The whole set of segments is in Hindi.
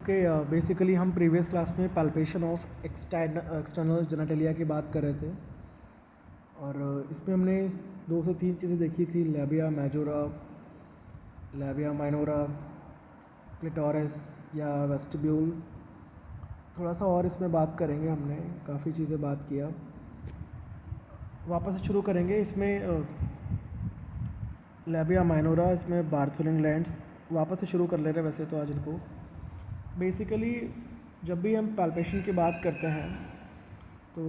ओके, बेसिकली हम प्रीवियस क्लास में पैल्पेशन ऑफ एक्सटर्नल जेनेटलिया की बात कर रहे थे और इसमें हमने 2 से 3 चीज़ें देखी थी। लैबिया माइनोरा, क्लिटोरिस या वेस्टिब्यूल। थोड़ा सा और इसमें बात करेंगे, हमने काफ़ी चीज़ें बात किया। वापस से शुरू करेंगे इसमें लैबिया माइनोरा, इसमें बार्थोलिंग ग्लैंड्स। वापस से शुरू कर ले रहे हैं वैसे तो आज इनको। बेसिकली जब भी हम पैल्पेशन की बात करते हैं तो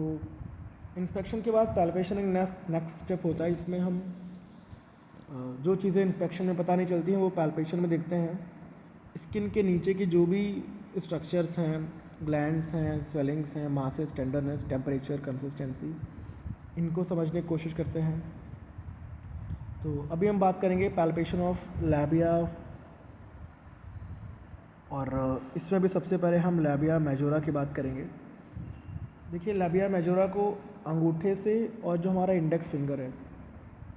इंस्पेक्शन के बाद पैल्पेशन एक नेक्स्ट स्टेप होता है। इसमें हम जो चीज़ें इंस्पेक्शन में पता नहीं चलती हैं वो पैल्पेशन में देखते हैं। स्किन के नीचे की जो भी स्ट्रक्चर्स हैं, ग्लैंड्स हैं, स्वेलिंग्स हैं, मासेस, टेंडरनेस, टेम्परेचर, कंसिस्टेंसी, इनको समझने की कोशिश करते हैं। तो अभी हम बात करेंगे पैल्पेशन ऑफ लैबिया, और इसमें भी सबसे पहले हम लैबिया मेजोरा की बात करेंगे। देखिए, लैबिया मेजोरा को अंगूठे से और जो हमारा इंडेक्स फिंगर है,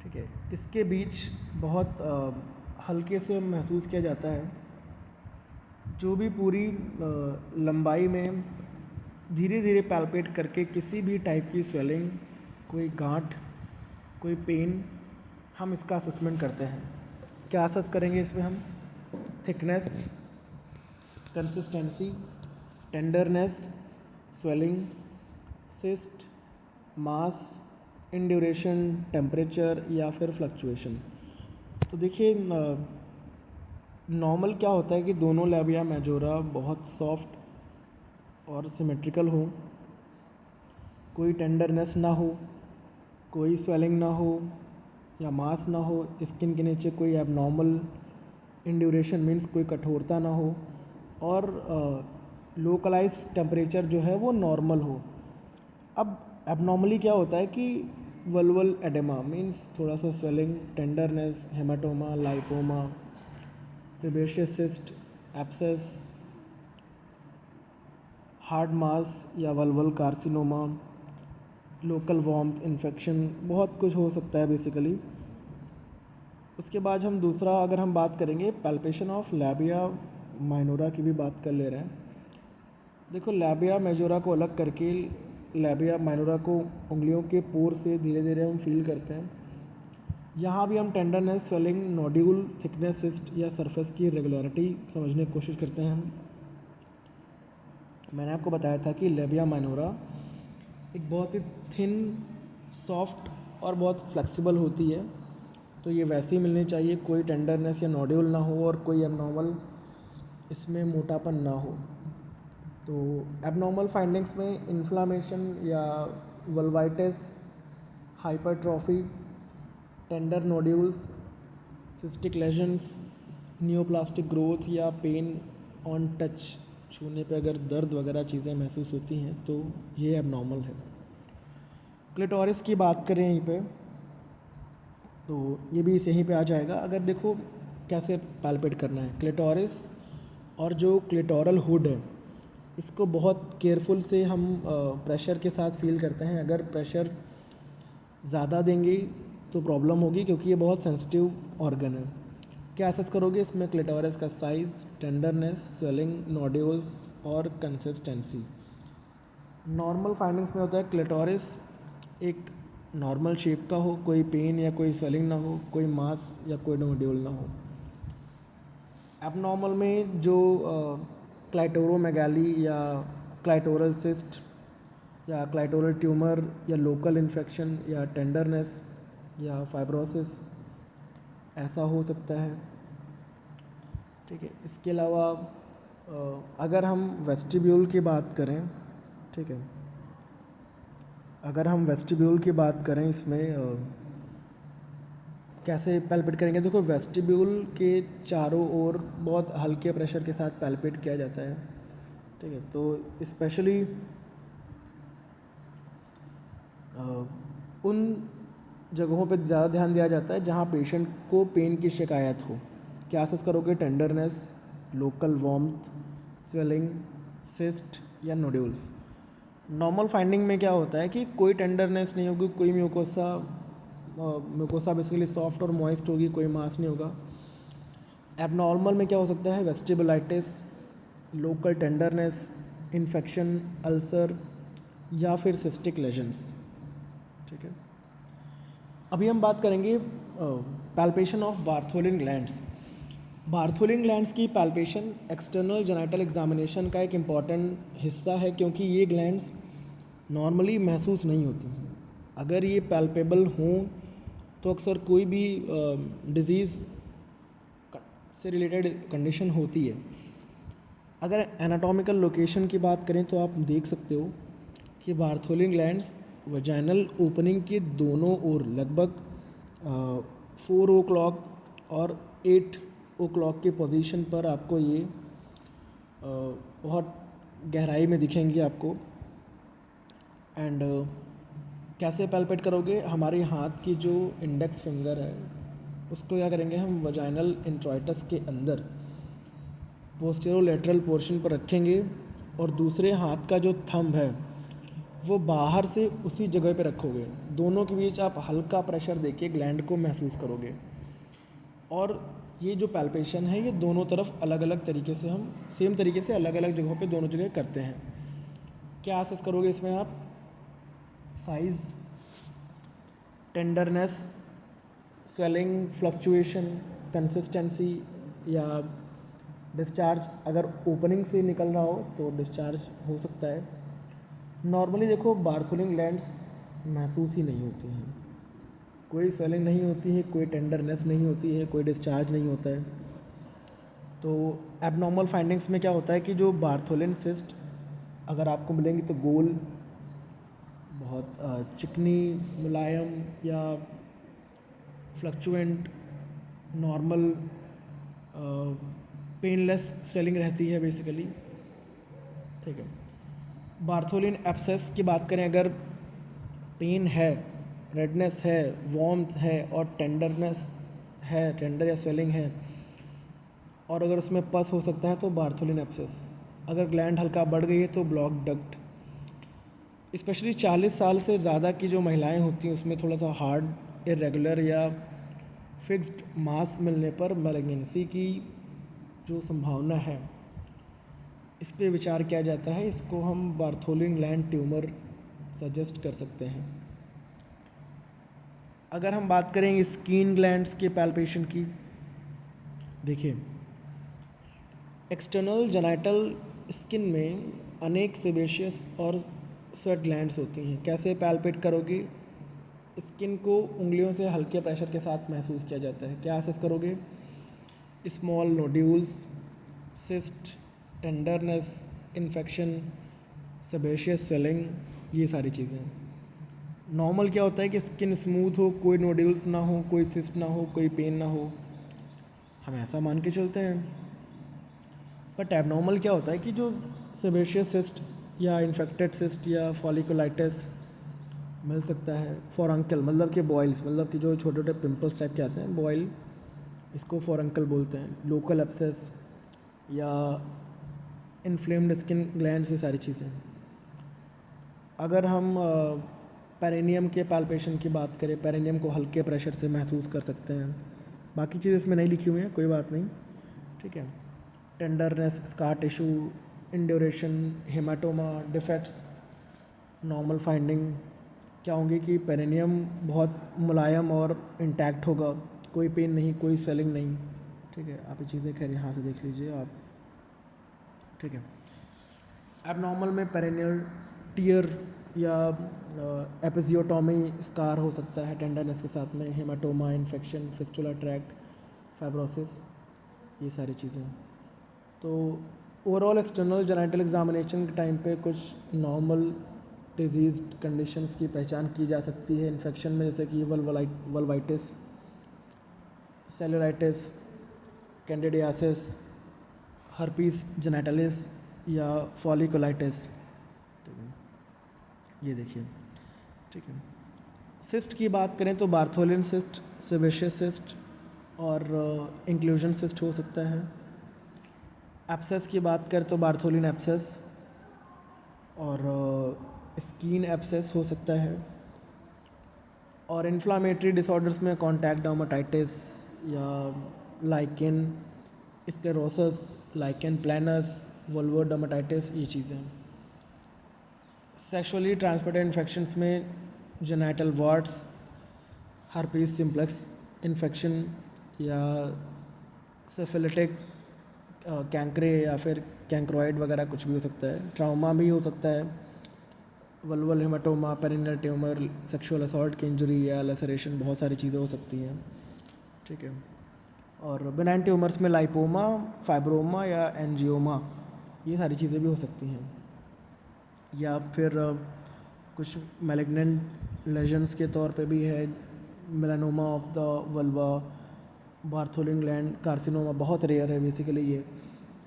ठीक है, इसके बीच बहुत हल्के से महसूस किया जाता है। जो भी पूरी लंबाई में धीरे धीरे पैल्पेट करके किसी भी टाइप की स्वेलिंग, कोई गांठ, कोई पेन, हम इसका असेसमेंट करते हैं। क्या असेस करेंगे इसमें हम? Thickness, consistency, tenderness, swelling, cyst, mass, induration, temperature या फिर फ्लक्चुएशन। तो देखिए, नॉर्मल क्या होता है कि दोनों लैबिया मेजोरा बहुत सॉफ्ट और सिमेट्रिकल हो, कोई टेंडरनेस ना हो, कोई स्वेलिंग ना हो या मास ना हो, स्किन के नीचे कोई एबनॉर्मल इंड्यूरेशन मीन्स कोई कठोरता ना हो, और लोकलाइज टेम्परेचर जो है वो नॉर्मल हो। अब एबनॉर्मली क्या होता है कि वल्वल एडेमा मीन्स थोड़ा सा swelling, tenderness, haematoma, lipoma, sebaceous cyst, abscess, hard mass या vulval carcinoma, local warmth infection, बहुत कुछ हो सकता है बेसिकली। उसके बाद हम दूसरा अगर हम बात करेंगे पैल्पेशन ऑफ लैबिया माइनोरा की भी बात कर ले रहे हैं। देखो, लैबिया मेजोरा को अलग करके लैबिया माइनोरा को उंगलियों के पोर से धीरे धीरे हम फील करते हैं। यहाँ भी हम tenderness, swelling, nodule, thickness, cyst या सरफेस की रेगुलरिटी समझने की कोशिश करते हैं। मैंने आपको बताया था कि लैबिया माइनोरा एक बहुत ही थिन, सॉफ्ट और बहुत फ्लेक्सिबल होती है। तो ये वैसे ही मिलनी चाहिए, कोई टेंडरनेस या नोड्यूल ना हो और कोई एबनॉर्मल इसमें मोटापन ना हो। तो एबनॉर्मल फाइंडिंग्स में इन्फ्लामेशन या vulvitis, hypertrophy, tender nodules, cystic lesions, neoplastic growth या पेन ऑन टच, छूने पे अगर दर्द वगैरह चीज़ें महसूस होती हैं तो ये एबनॉर्मल है। क्लिटोरिस की बात करें यहीं पे तो ये भी यहीं पे आ जाएगा। अगर देखो कैसे पैल्पेट करना है क्लिटोरिस, और जो क्लिटोरल हुड है इसको बहुत केयरफुल से हम प्रेशर के साथ फील करते हैं। अगर प्रेशर ज़्यादा देंगे तो प्रॉब्लम होगी, क्योंकि ये बहुत सेंसिटिव ऑर्गन है। क्या असेस करोगे इसमें? क्लिटोरिस का साइज़, टेंडरनेस, स्वेलिंग, नोड्यूल्स और कंसिस्टेंसी। नॉर्मल फाइंडिंग्स में होता है क्लिटोरिस एक नॉर्मल शेप का हो, कोई पेन या कोई स्वेलिंग ना हो, कोई मास या कोई नोड्यूल ना हो। एबनॉर्मल में जो क्लाइटोरोमेगाली या क्लाइटोरल सिस्ट या क्लाइटोरल ट्यूमर या लोकल इन्फेक्शन या टेंडरनेस या फाइब्रोसिस, ऐसा हो सकता है। ठीक है, इसके अलावा अगर हम वेस्टिब्यूल की बात करें, ठीक है, अगर हम वेस्टिब्यूल की बात करें इसमें कैसे पैल्पेट करेंगे? देखो, वेस्टिब्यूल के चारों ओर बहुत हल्के प्रेशर के साथ पैल्पेट किया जाता है। ठीक है, तो स्पेशली उन जगहों पे ज़्यादा ध्यान दिया जाता है जहाँ पेशेंट को पेन की शिकायत हो। क्या असेस करोगे? Tenderness, local warmth, swelling, cyst या नोड्यूल्स। नॉर्मल फाइंडिंग में क्या होता है कि कोई टेंडरनेस नहीं होगी, कोई म्यूकोसा बेसिकली सॉफ्ट और मॉइस्ट होगी, कोई मास नहीं होगा। एबनॉर्मल में क्या हो सकता है? वेस्टिबुलाइटिस, लोकल टेंडरनेस, इन्फेक्शन, अल्सर या फिर सिस्टिक लेजन्स। ठीक है, अभी हम बात करेंगे palpation of Bartholin glands. Bartholin glands की पैल्पेशन एक्सटर्नल जेनिटल एग्जामिनेशन का एक इम्पॉर्टेंट हिस्सा है, क्योंकि ये ग्लैंड्स नॉर्मली महसूस नहीं होती। अगर ये पैल्पेबल हों तो अक्सर कोई भी डिजीज़ से रिलेटेड कंडीशन होती है। अगर एनाटॉमिकल लोकेशन की बात करें तो आप देख सकते हो कि बार्थोलिन ग्लैंड्स वजाइनल ओपनिंग के दोनों ओर लगभग 4 o'clock और 8 o'clock के पोजीशन पर आपको ये बहुत गहराई में दिखेंगे आपको। एंड कैसे पैल्पेट करोगे, हमारे हाथ की जो इंडेक्स फिंगर है उसको क्या करेंगे हम वजाइनल इंट्रॉइटस के अंदर पोस्टेरोलेटरल पोर्शन पर रखेंगे और दूसरे हाथ का जो थंब है वो बाहर से उसी जगह पे रखोगे। दोनों के बीच आप हल्का प्रेशर देके ग्लैंड को महसूस करोगे। और ये जो पैल्पेशन है ये दोनों तरफ अलग अलग तरीके से हम सेम तरीके से अलग अलग जगहों पे दोनों जगह करते हैं। क्या असेस करोगे इसमें आप? Size, tenderness, swelling, fluctuation, consistency या डिस्चार्ज। अगर ओपनिंग से निकल रहा हो तो डिस्चार्ज हो सकता है। नॉर्मली देखो बार्थोलिन ग्लैंड्स महसूस ही नहीं होती हैं, कोई स्वेलिंग नहीं होती है, कोई टेंडरनेस नहीं होती है, कोई डिस्चार्ज नहीं होता है। तो एबनॉर्मल फाइंडिंग्स में क्या होता है कि जो बार्थोलिन सिस्ट अगर आपको मिलेंगी तो गोल, बहुत चिकनी, मुलायम या फ्लक्चुएंट, नॉर्मल, पेनलेस स्वेलिंग रहती है बेसिकली। ठीक है, बार्थोलिन एब्सेस की बात करें, अगर पेन है, रेडनेस है, वार्मथ है और टेंडरनेस है, टेंडर या स्वेलिंग है, और अगर उसमें पस हो सकता है तो बार्थोलिन एब्सेस। अगर ग्लैंड हल्का बढ़ गई है तो ब्लॉक डक्ट। स्पेशली 40 साल से ज़्यादा की जो महिलाएं होती हैं उसमें थोड़ा सा हार्ड, इरेगुलर या फिक्स्ड मास मिलने पर मैलिग्नेंसी की जो संभावना है इस पे विचार किया जाता है। इसको हम बार्थोलिन ग्लैंड ट्यूमर सजेस्ट कर सकते हैं। अगर हम बात करें स्किन ग्लैंड्स के पैल्पेशन की, देखिए एक्सटर्नल जेनिटल स्किन में अनेक सेबेशियस और स्वेट ग्लैंड्स होती हैं। कैसे पैल्पेट करोगे? स्किन को उंगलियों से हल्के प्रेशर के साथ महसूस किया जाता है। क्या असेस करोगे? Small nodules, cyst, tenderness, infection, sebaceous swelling, ये सारी चीज़ें। नॉर्मल क्या होता है कि स्किन स्मूथ हो, कोई नोड्यूल्स ना हो, कोई सिस्ट ना हो, कोई पेन ना हो, हम ऐसा मान के चलते हैं। बट एबनॉर्मल क्या होता है कि जो सेबेशियस सिस्ट या इन्फेक्टेड सिस्ट या फॉलिकुलाइटिस मिल सकता है। फॉरंकल मतलब कि बॉयल्स, मतलब कि जो छोटे छोटे पिंपल्स टाइप के आते हैं, बॉयल, इसको फॉरंकल बोलते हैं। लोकल एब्सेस या इन्फ्लेम्ड स्किन ग्लैंड्स, ये सारी चीज़ें। अगर हम पेरिनियम के पैल्पेशन की बात करें, पेरिनियम को हल्के प्रेशर से महसूस कर सकते हैं। बाकी चीज़ें इसमें नहीं लिखी हुई हैं, कोई बात नहीं, ठीक है। Tenderness, scar tissue, induration, haematoma, defects. Normal finding क्या होंगी कि पेरिनियम बहुत मुलायम और इंटैक्ट होगा, कोई पेन नहीं, कोई स्वेलिंग नहीं, ठीक है। आप ये चीज़ें खैर यहाँ से देख लीजिए आप, ठीक है। एबनॉर्मल में पेरिनियल टियर या एपिजियोटॉमी स्कार हो सकता है टेंडरनेस के साथ में, haematoma, infection, fistula tract, fibrosis, ये सारी चीज़ें। तो ओवरऑल एक्सटर्नल जेनिटल एग्जामिनेशन के टाइम पे कुछ नॉर्मल डिजीज कंडीशंस की पहचान की जा सकती है इन्फेक्शन में, जैसे कि वल्वाइटिस, सेलुलाइटिस, कैंडिडियासिस, हर्पीस जेनिटलिस या फॉलिकुलाइटिस। ये देखिए, ठीक है। सिस्ट की बात करें तो बार्थोलिन सिस्ट, सेबेशियस सिस्ट और इंक्लूजन सिस्ट हो सकता है। एब्सेस की बात करें तो बार्थोलिन एब्सेस और स्किन एब्सेस हो सकता है। और इन्फ्लामेटरी डिसऑर्डर्स में कॉन्टैक्ट डर्माटाइटिस या लाइकेन स्क्लेरोसिस, लाइकेन प्लैनस, वल्वोडर्मेटाइटिस, ये चीज़ें। सेक्सुअली ट्रांसमिटेड इन्फेक्शंस में जेनाइटल वार्ट्स, हर्पीस सिम्प्लेक्स इन्फेक्शन या सिफिलिटिक कैंक्रे या फिर कैंक्रोइड वगैरह कुछ भी हो सकता है। ट्रामा भी हो सकता है, vulval haematoma, perineal tumour, sexual assault की इंजरी या लेसरेशन, बहुत सारी चीज़ें हो सकती हैं। ठीक है। और बेनाइन ट्यूमर्स में लाइपोमा, फाइब्रोमा या एंजियोमा, ये सारी चीज़ें भी हो सकती हैं। या फिर कुछ मैलिग्नेंट लेजन्स के तौर पे भी है, melanoma of the vulva, Bartholin gland carcinoma, बहुत रेयर है बेसिकली ये,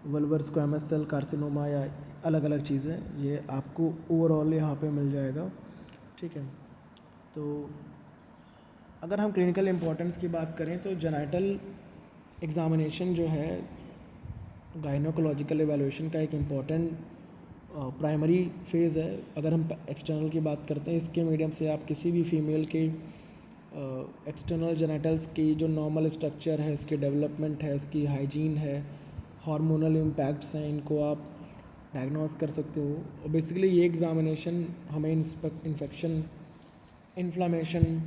वल्वर स्क्वैमस सेल कार्सिनोमा या अलग अलग चीज़ें, ये आपको ओवरऑल यहाँ पे मिल जाएगा। ठीक है। तो अगर हम क्लिनिकल इम्पोर्टेंस की बात करें तो जेनाइटल एग्ज़ामिनेशन जो है गायनोकोलॉजिकल एवेल्यूएशन का एक इम्पॉर्टेंट प्राइमरी फेज़ है। अगर हम एक्सटर्नल की बात करते हैं, इसके मीडियम से आप किसी भी फीमेल के एक्सटर्नल जेनाइटल्स की जो नॉर्मल स्ट्रक्चर है, उसकी डेवलपमेंट है, उसकी हाइजीन है, हार्मोनल इम्पैक्ट्स हैं, इनको आप डायग्नोस कर सकते हो। और बेसिकली ये एग्ज़ामिनेशन हमें infection, inflammation,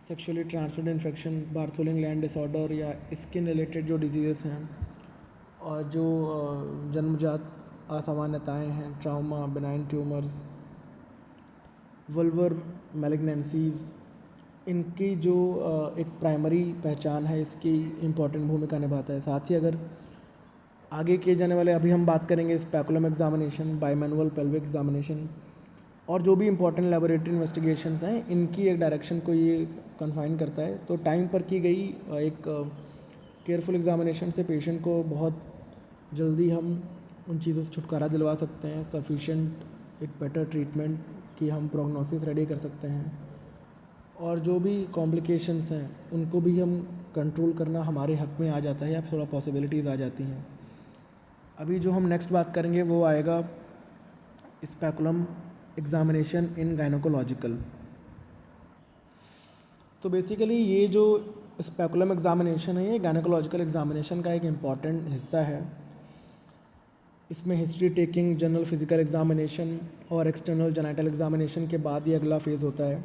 sexually transmitted infection, Bartholin gland disorder या स्किन रिलेटेड जो डिजीज़ हैं और जो जन्मजात असामान्यताएं हैं, trauma, benign tumours, vulvar malignancies, इनकी जो एक प्राइमरी पहचान है, इसकी इम्पॉर्टेंट भूमिका निभाता है। साथ ही अगर आगे किए जाने वाले, अभी हम बात करेंगे स्पेकुलम एग्जामिनेशन, बाईमैनुअल पेल्विक एग्जामिनेशन और जो भी इंपॉर्टेंट लेबोरेटरी इन्वेस्टिगेशंस हैं, इनकी एक डायरेक्शन को ये कन्फाइन करता है। तो टाइम पर की गई एक केयरफुल एग्जामिनेशन से पेशेंट को बहुत जल्दी हम उन चीज़ों से छुटकारा दिलवा सकते हैं, सफिशेंट एक बेटर ट्रीटमेंट की हम प्रोग्नोसिस रेडी कर सकते हैं और जो भी कॉम्प्लिकेशंस हैं उनको भी हम कंट्रोल करना हमारे हक में आ जाता है या थोड़ा पॉसिबिलिटीज़ आ जाती हैं। अभी जो हम नेक्स्ट बात करेंगे वो आएगा स्पेकुलम एग्जामिनेशन इन गायनोकोलॉजिकल। तो बेसिकली ये जो स्पेकुलम एग्जामिनेशन है, ये गायनोकोलॉजिकल एग्जामिनेशन का एक इम्पॉर्टेंट हिस्सा है। इसमें history taking, general physical examination और एक्सटर्नल जेनाइटल एग्जामिनेशन के बाद ये अगला फेज़ होता है।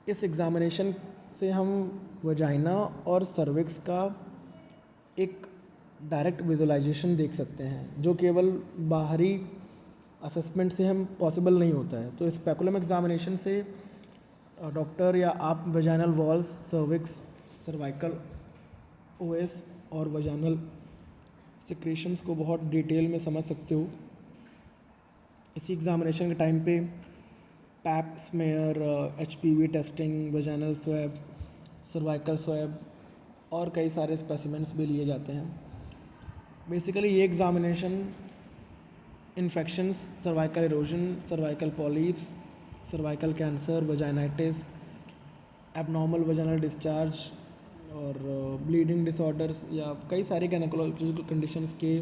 इस एग्जामिनेशन से हम वजाइना और सर्विक्स का एक डायरेक्ट विजुअलाइजेशन देख सकते हैं, जो केवल बाहरी असेसमेंट से हम पॉसिबल नहीं होता है। तो स्पेकुलम एग्जामिनेशन से डॉक्टर या आप vaginal walls, cervix, cervical OS और वजाइनल सिक्रेशंस को बहुत डिटेल में समझ सकते हो। इसी एग्जामिनेशन के टाइम पे pap smear, HPV testing, vaginal swab, cervical swab और कई सारे स्पेसिमेंट्स भी लिए जाते हैं। बेसिकली ये examination infections, cervical erosion, cervical polyps, cervical cancer, vaginitis, abnormal vaginal discharge और ब्लीडिंग डिसऑर्डर्स या कई सारे गायनेकोलॉजिकल कंडीशंस के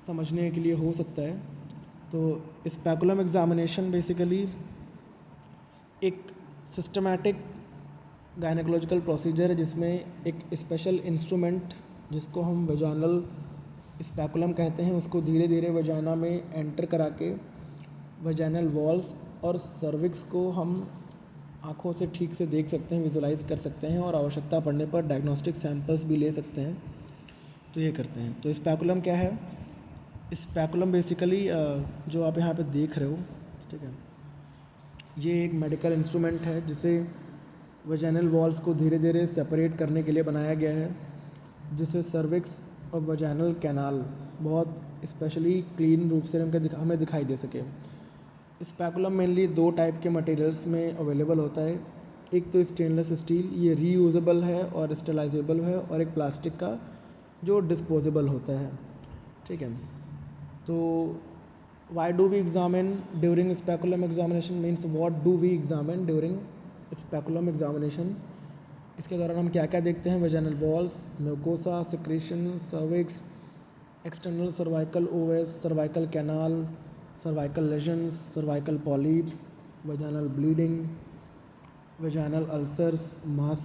समझने के लिए हो सकता है। तो स्पेकुलम एग्जामिनेशन बेसिकली एक सिस्टमैटिक गायनेकोलॉजिकल प्रोसीजर है, जिसमें एक स्पेशल इंस्ट्रूमेंट जिसको हम वजाइनल स्पेकुलम कहते हैं, उसको धीरे धीरे वजाइना में एंटर करा के वजाइनल वॉल्स और सर्विक्स को हम आँखों से ठीक से देख सकते हैं, विजुलाइज कर सकते हैं और आवश्यकता पड़ने पर डायग्नोस्टिक सैंपल्स भी ले सकते हैं। तो ये करते हैं। तो स्पेकुलम क्या है? स्पेकुलम बेसिकली जो आप यहाँ पे देख रहे हो, ठीक है, ये एक मेडिकल इंस्ट्रूमेंट है जिसे वजाइनल वॉल्स को धीरे धीरे सेपरेट करने के लिए बनाया गया है, जिससे सर्विक्स और वजाइनल कैनाल बहुत स्पेशली क्लीन रूप से हमें दिखाई दे सके। स्पेकुलम मेनली दो टाइप के मटेरियल्स में अवेलेबल होता है। एक तो स्टेनलेस स्टील, ये रीयूजेबल है और स्टेलाइजेबल है, और एक प्लास्टिक का जो डिस्पोजेबल होता है। ठीक है। तो why do we examine during speculum examination means what do we examine during speculum examination. इसके दौरान हम क्या क्या देखते हैं? Vaginal walls, mucosa, secretion, cervix, external cervical os, cervical canal, cervical lesions, cervical polyps, vaginal bleeding, vaginal ulcers, mass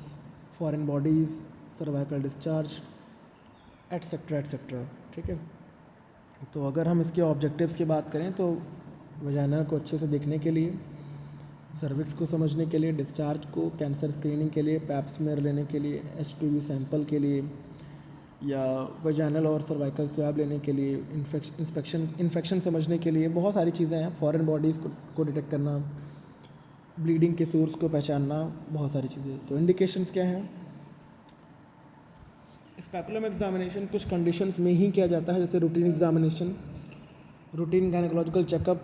foreign bodies, cervical discharge, etcetera etcetera. ठीक है। तो अगर हम इसके ऑब्जेक्टिव्स की बात करें तो वजाइना को अच्छे से देखने के लिए, सर्विक्स को समझने के लिए, डिस्चार्ज को, कैंसर स्क्रीनिंग के लिए, पैप स्मेयर लेने के लिए, एचपीवी सैंपल के लिए, या वजाइनल और सर्वाइकल स्वैब लेने के लिए, इन्फेक्शन समझने के लिए, बहुत सारी चीज़ें हैं। फॉरेन बॉडीज़ को डिटेक्ट करना, ब्लीडिंग के सोर्स को पहचानना, बहुत सारी चीज़ें। तो इंडिकेशंस क्या हैं? स्पेकुलम एग्जामिनेशन कुछ कंडीशंस में ही किया जाता है, जैसे routine examination, routine gynaecological checkup,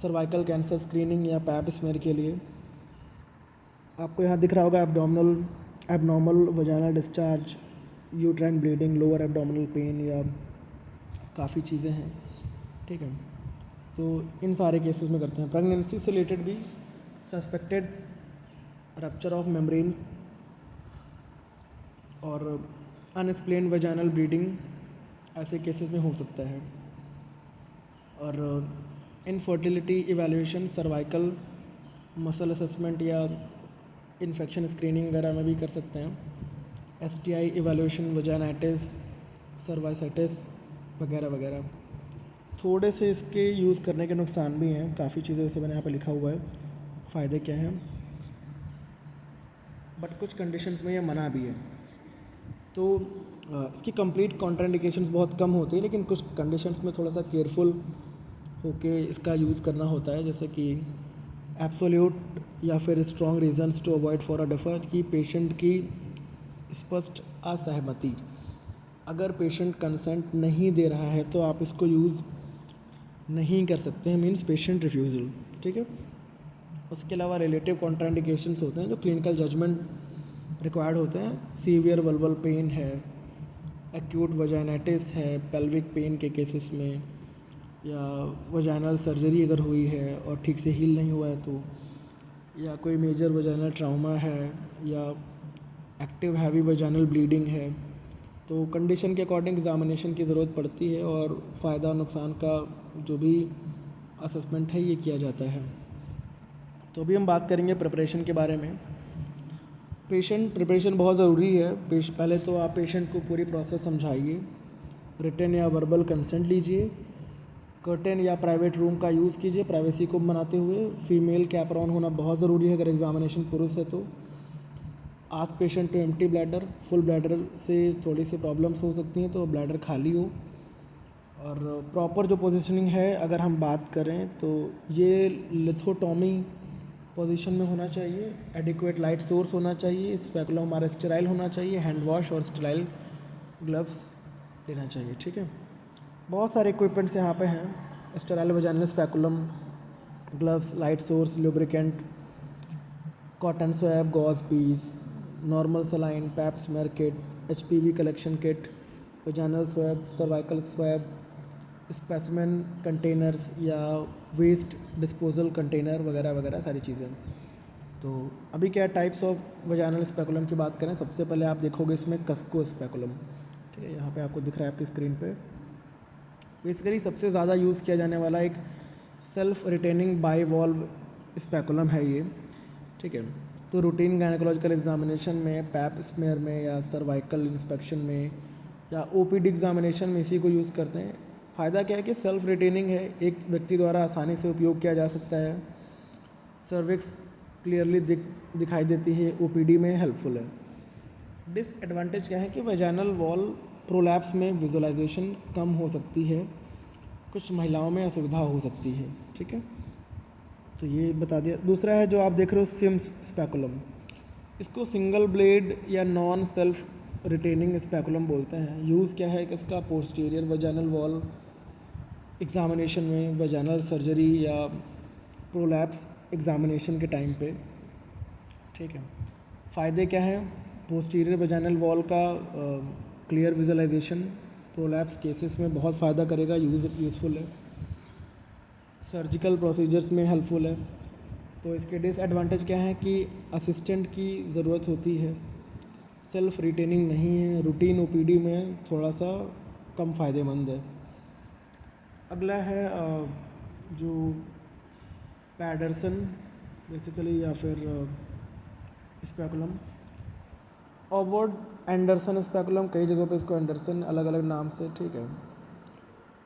cervical cancer screening या पैप स्मेयर के लिए। आपको यहाँ दिख रहा होगा abnormal vaginal discharge, uterine bleeding, lower abdominal pain, या काफ़ी चीज़ें हैं, ठीक है। तो इन सारे केसेस में करते हैं। प्रेगनेंसी से रिलेटेड भी सस्पेक्टेड रप्चर ऑफ मेम्ब्रेन और अनएक्सप्लेन्ड वजाइनल ब्लीडिंग ऐसे केसेस में हो सकता है। और infertility evaluation, cervical muscle assessment या इन्फेक्शन स्क्रीनिंग वगैरह में भी कर सकते हैं। एसटीआई इवैल्यूएशन, वजाइनाइटिस, सर्वाइसाइटिस वगैरह वगैरह। थोड़े से इसके यूज़ करने के नुकसान भी हैं, काफ़ी चीज़ें जैसे मैंने यहाँ पे लिखा हुआ है, फ़ायदे क्या हैं, बट कुछ कंडीशंस में ये मना भी है। तो इसकी कंप्लीट कॉन्ट्राइंडिकेशंस बहुत कम होती है, लेकिन कुछ कंडीशंस में थोड़ा सा केयरफुल होके इसका यूज़ करना होता है, जैसे कि एब्सोल्यूट या फिर strong reasons to avoid for a defer, कि पेशेंट की स्पष्ट असहमति। अगर पेशेंट कंसेंट नहीं दे रहा है तो आप इसको यूज़ नहीं कर सकते हैं, मींस पेशेंट रिफ्यूज़ल, ठीक है। उसके अलावा रिलेटिव कॉन्ट्राइंडिकेशंस होते हैं जो क्लिनिकल जजमेंट रिक्वायर्ड होते हैं। सीवियर वल्वल पेन है, एक्यूट वजाइनाइटिस है पेल्विक पेन के केसेस में, या वजाइनल सर्जरी अगर हुई है और ठीक से हील नहीं हुआ है तो, या कोई मेजर वजाइनल ट्रामा है, या एक्टिव हैवी वजाइनल ब्लीडिंग है। तो कंडीशन के अकॉर्डिंग एग्जामिनेशन की ज़रूरत पड़ती है और फ़ायदा नुकसान का जो भी असेसमेंट है ये किया जाता है। तो अभी हम बात करेंगे प्रिपरेशन के बारे में। पेशेंट प्रिपरेशन बहुत ज़रूरी है। पहले तो आप पेशेंट को पूरी प्रोसेस समझाइए, रिटन या वर्बल कंसेंट लीजिए, कर्टेन या प्राइवेट रूम का यूज़ कीजिए प्राइवेसी को बनाते हुए। फीमेल कैपरॉन होना बहुत ज़रूरी है अगर एग्जामिनेशन पुरुष है तो। Ask patient to empty bladder, full bladder से थोड़ी सी प्रॉब्लम्स हो सकती हैं तो ब्लैडर खाली हो। और प्रॉपर जो पोजीशनिंग है अगर हम बात करें तो ये लिथोटॉमी पोजीशन में होना चाहिए, एडिक्वेट लाइट सोर्स होना चाहिए, स्पेकुलम हमारा स्टेराइल होना चाहिए, हैंड वॉश और स्टेराइल ग्लव्स लेना चाहिए, ठीक है। बहुत सारे इक्विपमेंट्स यहाँ पे हैं, sterile vaginal speculum, gloves, light source, lubricant, cotton swab, gauze piece, normal saline, pap smear kit, HPV collection kit, vaginal swab, cervical swab, specimen containers या वेस्ट डिस्पोजल कंटेनर वगैरह वगैरह सारी चीज़ें। तो अभी क्या टाइप्स ऑफ वजाइनल स्पेकुलम की बात करें, सबसे पहले आप देखोगे इसमें कस्को स्पेकुलम, ठीक है, यहाँ पे आपको दिख रहा है आपकी स्क्रीन पे। बेसिकली सबसे ज़्यादा यूज़ किया जाने वाला एक सेल्फ रिटेनिंग बाईवॉल्व स्पेकुलम है ये, ठीक है। तो रूटीन गायनेकोलॉजिकल एग्जामिनेशन में, पैप स्मेयर में, या सर्वाइकल इंस्पेक्शन में, या ओपीडी एग्जामिनेशन में इसी को यूज़ करते हैं। फ़ायदा क्या है कि सेल्फ रिटेनिंग है, एक व्यक्ति द्वारा आसानी से उपयोग किया जा सकता है, सर्विक्स क्लियरली दिखाई देती है, ओपीडी में हेल्पफुल है। डिसएडवांटेज क्या है कि वजाइनल वॉल प्रोलैप्स में विजुअलाइजेशन कम हो सकती है, कुछ महिलाओं में असुविधा हो सकती है, ठीक है। तो ये बता दिया। दूसरा है जो आप देख रहे हो सिम्स स्पेकुलम, इसको सिंगल ब्लेड या नॉन सेल्फ रिटेनिंग स्पेकुलम बोलते हैं। यूज़ क्या है कि इसका पोस्टीरियर वजाइनल वॉल एग्जामिनेशन में, वजाइनल सर्जरी या प्रोलैप्स एग्जामिनेशन के टाइम पे, ठीक है। फ़ायदे क्या हैं? पोस्टीरियर वजाइनल वॉल का क्लियर विजुअलाइजेशन प्रोलैप्स केसेस में बहुत फ़ायदा करेगा, यूज़फुल है, सर्जिकल प्रोसीजर्स में हेल्पफुल है। तो इसके डिसएडवांटेज क्या है कि असिस्टेंट की ज़रूरत होती है, सेल्फ रिटेनिंग नहीं है, रूटीन ओपीडी में थोड़ा सा कम फ़ायदेमंद है। अगला है जो पैडरसन बेसिकली या फिर स्पेकुलम, ऑवर्ड एंडरसन स्पेकुलम, कई जगहों पे इसको एंडरसन अलग अलग नाम से, ठीक है।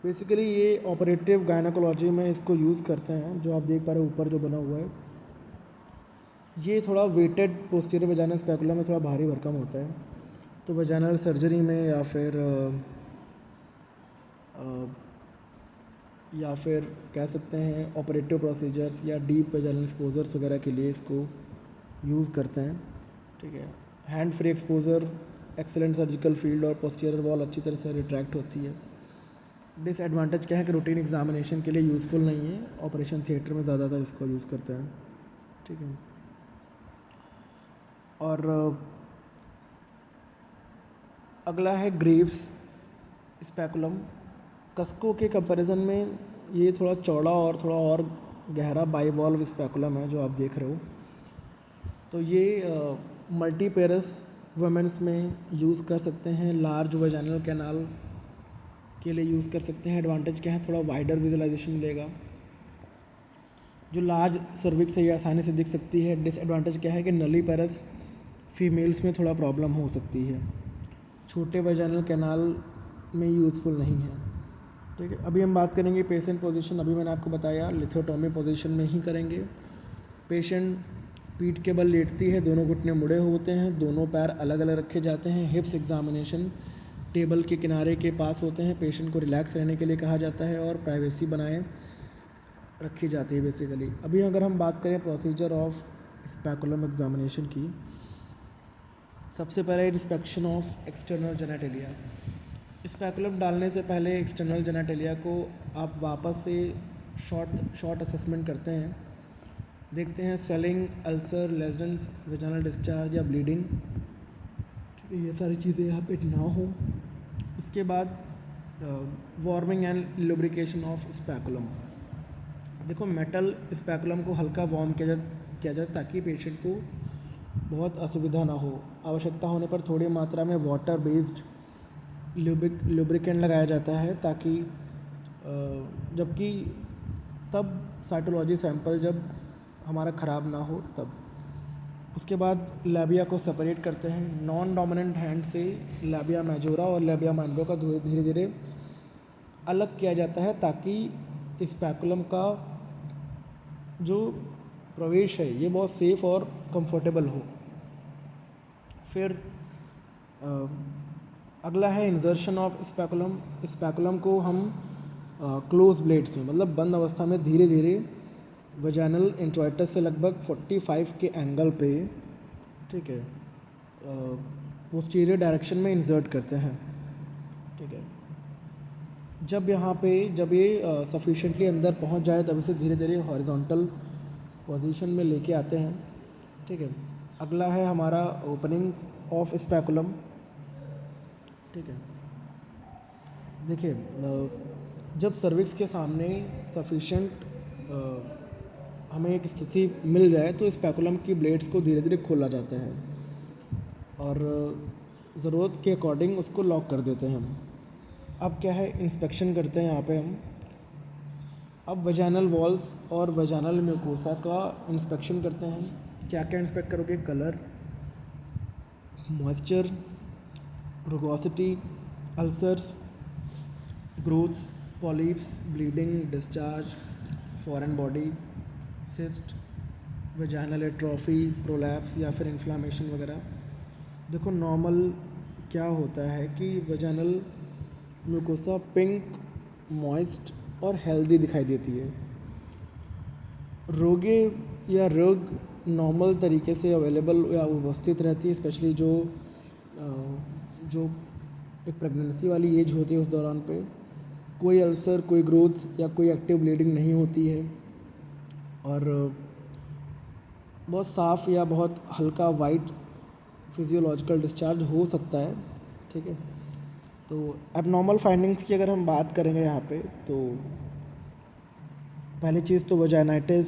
बेसिकली ये ऑपरेटिव गायनाकोलॉजी में इसको यूज़ करते हैं। जो आप देख पा रहे हो ऊपर जो बना हुआ है, ये थोड़ा वेटेड पोस्टीरियर वजाइनल स्पैकुलम में थोड़ा भारी भरकम होता है। तो वजाइनल सर्जरी में या फिर कह सकते हैं ऑपरेटिव प्रोसीजर्स या डीप वजाइनल एक्सपोजर्स वगैरह के लिए इसको यूज़ करते हैं। ठीक है। Hand free exposure, excellent surgical field और पोस्टीरियर वॉल अच्छी तरह से रिट्रैक्ट होती है। डिसएडवांटेज क्या है कि रूटीन एग्जामिनेशन के लिए यूज़फुल नहीं है, ऑपरेशन थिएटर में ज़्यादातर इसको यूज़ करते हैं। ठीक है। और अगला है ग्रीव्स स्पैकुलम। कस्को के कंपैरिजन में ये थोड़ा चौड़ा और थोड़ा और गहरा बाइवॉल्व स्पैकुलम है जो आप देख रहे हो। तो ये मल्टीपेरस वुमेन्स में यूज़ कर सकते हैं, लार्ज वजाइनल कैनाल के लिए यूज़ कर सकते हैं। एडवांटेज क्या है, थोड़ा वाइडर विजुअलाइजेशन मिलेगा। जो लार्ज सर्विक्स है ये आसानी से दिख सकती है। डिसएडवांटेज क्या है कि नली पेरस फीमेल्स में थोड़ा प्रॉब्लम हो सकती है, छोटे वजाइनल कैनाल में यूज़फुल नहीं है। ठीक है। अभी हम बात करेंगे पेशेंट पोजीशन। अभी मैंने आपको बताया लिथोटॉमी पोजीशन में ही करेंगे। पेशेंट पीठ के बल लेटती है, दोनों घुटने मुड़े होते हैं, दोनों पैर अलग अलग रखे जाते हैं। हिप्स एग्जामिनेशन टेबल के किनारे के पास होते हैं। पेशेंट को रिलैक्स रहने के लिए कहा जाता है और प्राइवेसी बनाए रखी जाती है बेसिकली। अभी अगर हम बात करें प्रोसीजर ऑफ स्पैकुलम एग्जामिनेशन की, सबसे पहले इंस्पेक्शन ऑफ एक्सटर्नल जेनेटेलिया। स्पैकुलम डालने से पहले एक्सटर्नल जेनेटेलिया को आप वापस से शॉर्ट असेसमेंट करते हैं, देखते हैं swelling, ulcer, lesions, vaginal discharge या ब्लीडिंग। ठीक है, ये सारी चीज़ें यहाँ पे ना हो। उसके बाद वार्मिंग एंड लुब्रिकेशन ऑफ स्पैकुलम। देखो मेटल स्पैकुलम को हल्का वार्म किया जाए ताकि पेशेंट को बहुत असुविधा ना हो। आवश्यकता होने पर थोड़ी मात्रा में वाटर बेस्ड लुब्रिकेंट लगाया जाता है ताकि जबकि तब साइटोलॉजी सैंपल जब हमारा ख़राब ना हो तब। उसके बाद लैबिया को सेपरेट करते हैं। नॉन डोमिनेंट हैंड से लैबिया मेजोरा और लैबिया माइनर का धीरे धीरे अलग किया जाता है ताकि स्पैकुलम का जो प्रवेश है ये बहुत सेफ़ और कंफर्टेबल हो। फिर अगला है इंजर्शन ऑफ स्पैकुलम। स्पैकुलम को हम क्लोज ब्लेड्स में, मतलब बंद अवस्था में धीरे धीरे वजाइनल इंट्रोइटस से लगभग 45 के एंगल पे, ठीक है, पोस्टीरियर डायरेक्शन में इंसर्ट करते हैं। ठीक है। जब ये सफिशिएंटली अंदर पहुंच जाए तब इसे धीरे धीरे हॉरिजॉन्टल पोजीशन में लेके आते हैं। ठीक है। अगला है हमारा ओपनिंग ऑफ स्पैकुलम। ठीक है। देखिए, जब सर्विक्स के सामने सफिशिएंट हमें एक स्थिति मिल जाए तो स्पैकुलम की ब्लेड्स को धीरे धीरे खोला जाता है और ज़रूरत के अकॉर्डिंग उसको लॉक कर देते हैं हम। अब क्या है, इंस्पेक्शन करते हैं यहाँ पे हम। अब वजाइनल वॉल्स और वजाइनल म्यूकोसा का इंस्पेक्शन करते हैं। क्या क्या इंस्पेक्ट करोगे, colour, moisture, rugosity, ulcers, growths, polyps, bleeding, discharge, foreign body, cyst, vaginal atrophy, prolapse या फिर इन्फ्लामेशन वगैरह। देखो नॉर्मल क्या होता है कि वजाइनल म्यूकोसा पिंक, मॉइस्ट और हेल्दी दिखाई देती है। रोग नॉर्मल तरीके से अवेलेबल या उपस्थित रहती है, स्पेशली जो एक प्रेगनेंसी वाली एज होती है उस दौरान पे। कोई अल्सर, कोई ग्रोथ या कोई एक्टिव ब्लीडिंग नहीं होती है और बहुत साफ़ या बहुत हल्का वाइट फिजियोलॉजिकल डिस्चार्ज हो सकता है। ठीक है। तो एबनॉर्मल फाइंडिंग्स की अगर हम बात करेंगे यहाँ पे, तो पहली चीज़ तो वजाइनाइटिस,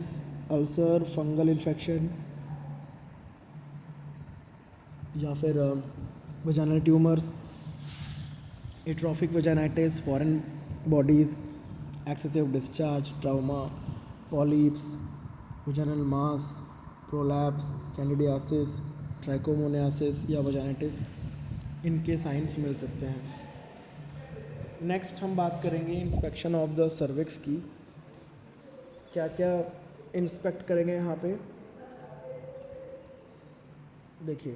अल्सर, फंगल इन्फेक्शन या फिर vaginal tumours, atrophic vaginitis, foreign bodies, excessive discharge, trauma, polyps, vaginal mass, prolapse, candidiasis, trichomoniasis या वजाइनाइटिस, इनके साइंस मिल सकते हैं। नेक्स्ट हम बात करेंगे इंस्पेक्शन ऑफ द सर्विक्स की। क्या क्या इंस्पेक्ट करेंगे यहाँ पे, देखिए।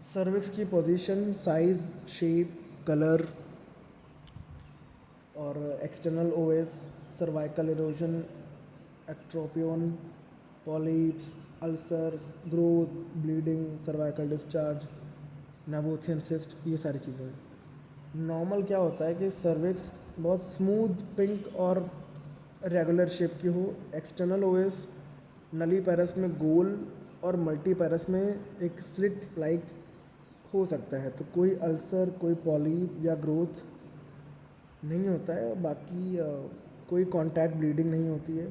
सर्विक्स की पोजीशन, साइज़, शेप, कलर और external os, cervical erosion, ectropion, polyps, ulcers, growth, bleeding, cervical discharge, nabothian cyst, ये सारी चीज़ें। नॉर्मल क्या होता है कि सर्विक्स बहुत स्मूथ, पिंक और रेगुलर शेप की हो। एक्सटर्नल ओएस नली पैरस में गोल और मल्टी पैरस में एक स्लिट लाइक हो सकता है। तो कोई अल्सर, कोई पॉलीप या ग्रोथ नहीं होता है। बाकी कोई कॉन्टैक्ट ब्लीडिंग नहीं होती है।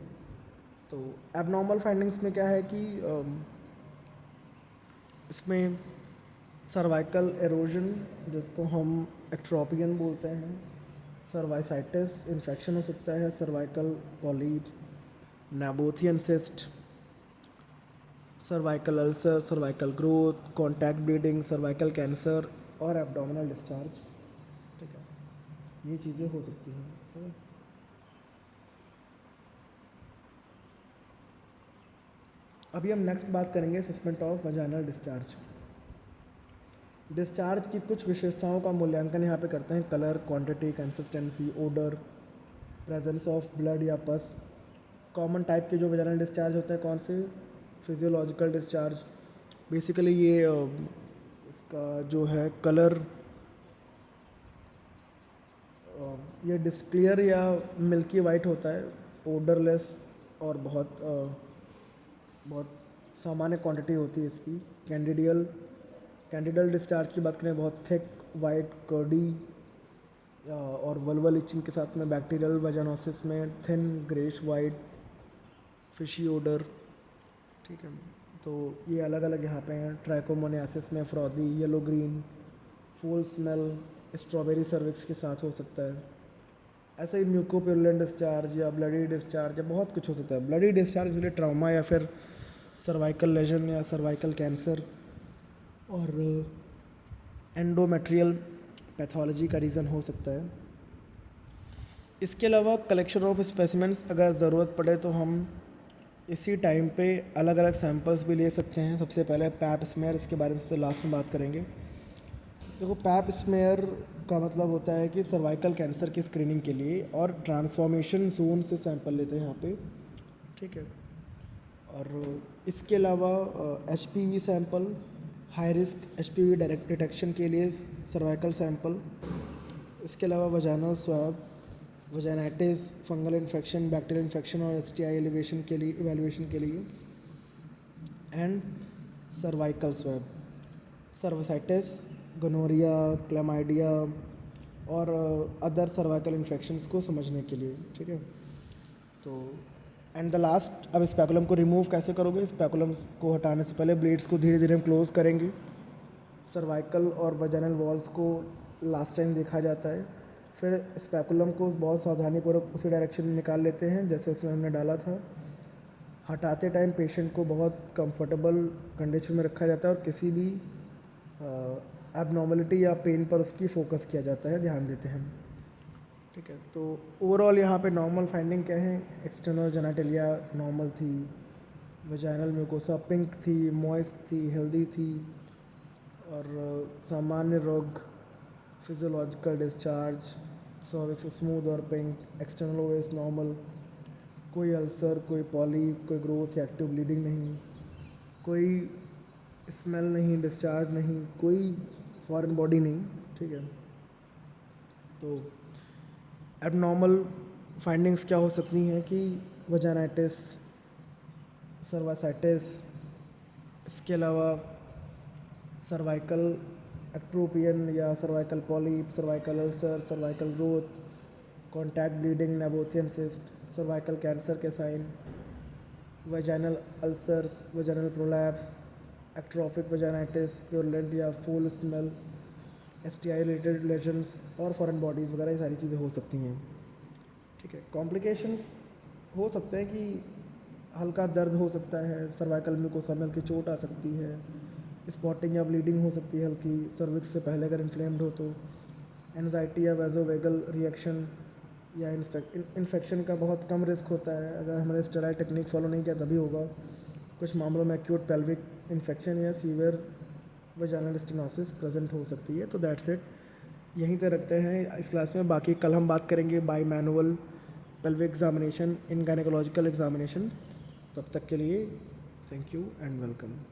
तो एबनॉर्मल फाइंडिंग्स में क्या है कि इसमें सर्वाइकल एरोजन, जिसको हम एक्ट्रोपियन बोलते हैं, सर्वाइसाइटिस इन्फेक्शन हो सकता है, cervical polyp, nabothian cyst, cervical ulcer, cervical growth, contact bleeding, cervical cancer और एब्डोमिनल डिस्चार्ज। ठीक है, ये चीज़ें हो सकती हैं। ठीक है? अभी हम नेक्स्ट बात करेंगे assessment of vaginal discharge. Discharge की कुछ विशेषताओं का मूल्यांकन यहाँ पे करते हैं। Colour, quantity, consistency, odour, presence of blood या पस। कॉमन टाइप के जो वजाइनल डिस्चार्ज होते हैं कौन से, फिजियोलॉजिकल डिस्चार्ज। बेसिकली ये इसका जो है कलर, ये डिस्क्लियर या मिल्की वाइट होता है, ओडरलेस और बहुत सामान्य क्वांटिटी होती है इसकी। कैंडिडल डिस्चार्ज की बात करें, बहुत थिक वाइट कर्डी और वल्वल इचिंग के साथ में। बैक्टीरियल वजानोसिस में thin greyish white fishy odour. ठीक है, तो ये अलग अलग यहाँ पे हैं। ट्राइकोमोनियासिस में फ्रॉदी येलो ग्रीन फूल स्मेल स्ट्रॉबेरी सर्विक्स के साथ हो सकता है। ऐसे ही म्यूकोप्यूरुलेंट डिस्चार्ज या ब्लडी डिस्चार्ज या बहुत कुछ हो सकता है। ब्लडी डिस्चार्ज इसलिए ट्रामा या फिर सर्वाइकल लेजन या सर्वाइकल कैंसर और एंडोमेट्रियल पैथोलॉजी का रीज़न हो सकता है। इसके अलावा कलेक्शन ऑफ स्पेसिमेंट्स, अगर ज़रूरत पड़े तो हम इसी टाइम पे अलग अलग सैंपल्स भी ले सकते हैं। सबसे पहले पैप स्मेयर, इसके बारे में सबसे लास्ट में बात करेंगे। देखो, पैप स्मेयर का मतलब होता है कि सर्वाइकल कैंसर की स्क्रीनिंग के लिए और ट्रांसफॉर्मेशन जोन से सैंपल लेते हैं यहाँ पे। ठीक है, और इसके अलावा HPV sample, high risk HPV direct detection के लिए सर्वाइकल सैंपल। इसके अलावा vaginal swab, vaginitis, fungal infection, bacterial infection और एसटीआई इवैल्यूएशन के लिए and cervical swab, cervicitis, gonorrhoea, chlamydia और अदर सर्वाइकल इन्फेक्शंस को समझने के लिए। ठीक है, तो एंड द लास्ट, अब स्पेकुलम को रिमूव कैसे करोगे। स्पेकुलम को हटाने से पहले ब्लेड्स को धीरे धीरे हम क्लोज करेंगे। सर्वाइकल और वजाइनल वॉल्स को लास्ट टाइम देखा जाता है। फिर स्पेकुलम को बहुत सावधानीपूर्वक उसी डायरेक्शन में निकाल लेते हैं जैसे उसमें हमने डाला था। हटाते टाइम पेशेंट को बहुत कंफर्टेबल कंडीशन में रखा जाता है और किसी भी एबनॉर्मलिटी या पेन पर उसकी फोकस किया जाता है, ध्यान देते हैं। ठीक है, तो ओवरऑल यहाँ पे नॉर्मल फाइंडिंग क्या है। एक्सटर्नल जेनिटलिया नॉर्मल थी, वजाइनल म्यूकोसा पिंक थी, मॉइस्ट थी, हेल्दी थी और सामान्य रोग, फिजियोलॉजिकल डिस्चार्ज, सर्विक्स स्मूथ और पिंक, एक्सटर्नल ओएस नॉर्मल, कोई अल्सर, कोई पॉलीप, कोई ग्रोथ या एक्टिव ब्लीडिंग नहीं, कोई स्मेल नहीं, डिस्चार्ज नहीं, कोई फॉरेन बॉडी नहीं। ठीक है, तो एबनॉर्मल फाइंडिंग्स क्या हो सकती हैं कि वजाइनाइटिस, सर्वाइसाइटिस, इसके अलावा सर्वाइकल एक्ट्रोपियन या cervical polyp, cervical ulcer, cervical growth, contact bleeding, nabothian cyst, cervical cancer के sign, vaginal ulcers, vaginal prolapse, atrophic vaginitis, purulent या foul smell, STI related lesions और फॉरेन बॉडीज़ वगैरह, ये सारी चीज़ें हो सकती हैं। ठीक है, कॉम्प्लिकेशंस हो सकते हैं कि हल्का दर्द हो सकता है, सर्वाइकल म्यूकोसा में हल्की चोट आ सकती है, स्पॉटिंग या ब्लीडिंग हो सकती है हल्की, सर्विक्स से पहले अगर इन्फ्लेम्ड हो तो एनजाइटी या वैजोवेगल रिएक्शन या इन्फेक्शन का बहुत कम रिस्क होता है। अगर हमने स्टेराइड टेक्निक फॉलो नहीं किया तभी होगा। कुछ मामलों में एक्यूट पेल्विक इन्फेक्शन या सीवियर वजाइनल स्टेनोसिस प्रेजेंट हो सकती है। तो दैट्स इट, यहीं तक रखते हैं इस क्लास में। बाकी कल हम बात करेंगे by manual pelvic examination in gynaecological examination. तब तक के लिए थैंक यू एंड वेलकम।